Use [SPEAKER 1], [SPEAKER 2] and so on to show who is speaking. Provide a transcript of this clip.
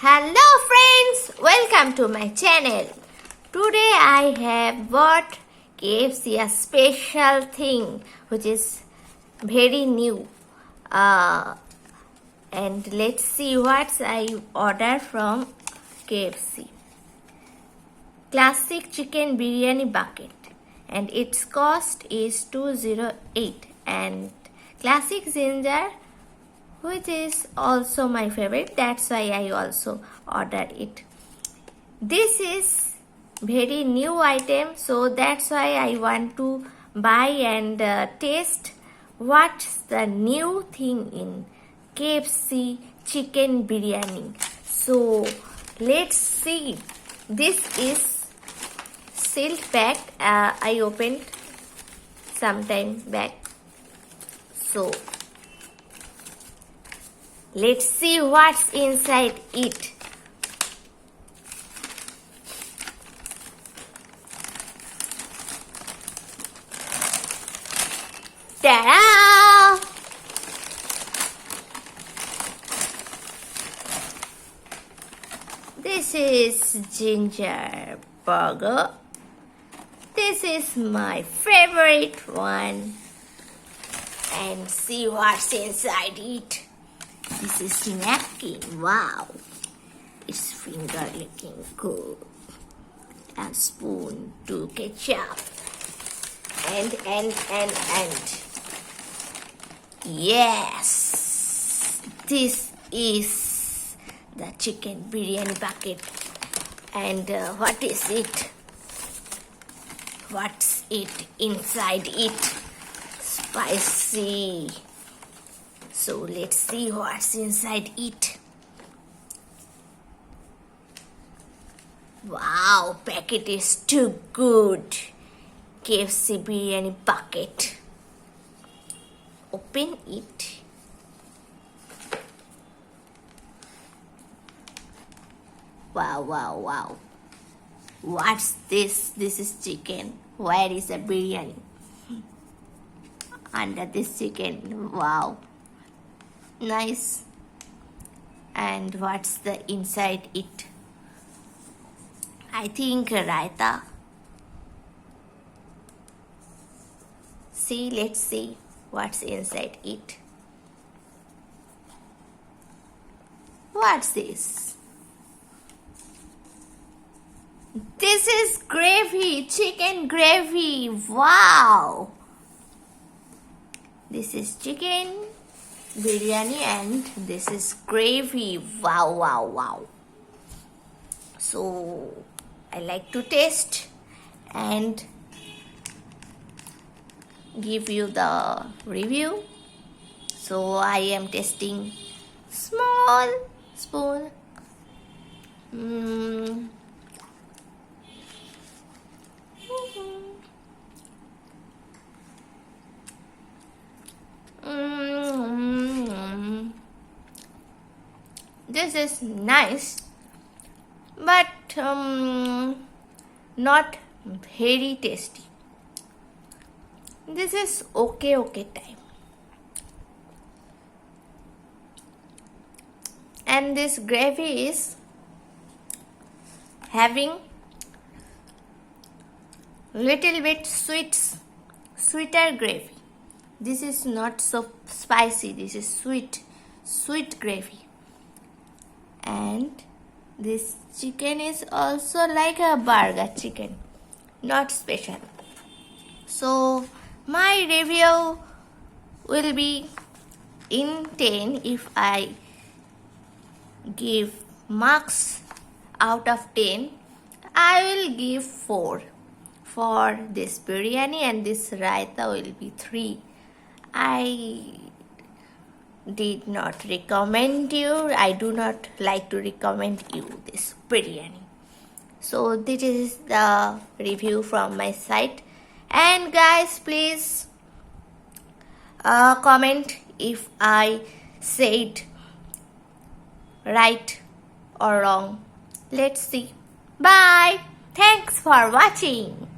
[SPEAKER 1] Hello friends, welcome to my channel. Today I have bought KFC a special thing which is very new. And let's see what I order from KFC. Classic chicken biryani bucket and its cost is 208 and classic ginger, which is also my favorite. That's why I also ordered it. This is very new item, so that's why I want to buy and taste what's the new thing in KFC chicken biryani. So let's see. This is sealed pack. I opened sometime back. So let's see what's inside it. Ta-da! This is ginger burger. This is my favorite one. And see what's inside it. This is napkin. Wow. It's finger looking good. A spoon to ketchup. And. Yes. This is the chicken biryani bucket. And what is it? What's it inside it? Spicy. So let's see what's inside it. Wow, packet is too good. KFC biryani bucket. Open it. Wow. What's this? This is chicken. Where is the biryani? Under this chicken. Wow. Nice. And what's the inside it? I think raita. Let's see what's inside it. What's this? This is gravy, chicken gravy. Wow. This is chicken biryani and this is gravy. Wow. So I like to taste and give you the review. So I am tasting small spoon. This is nice, but not very tasty. This is okay time. And this gravy is having little bit sweeter gravy. This is not so spicy. This is sweet gravy. And this chicken is also like a burger chicken, not special. So my review will be in 10. If I give marks out of 10, I will give 4 for this biryani, and this raita will be 3. I did not recommend you. I do not like to recommend you this biryani. So this is the review from my side. And guys, please comment if I said right or wrong. Let's see. Bye. Thanks for watching.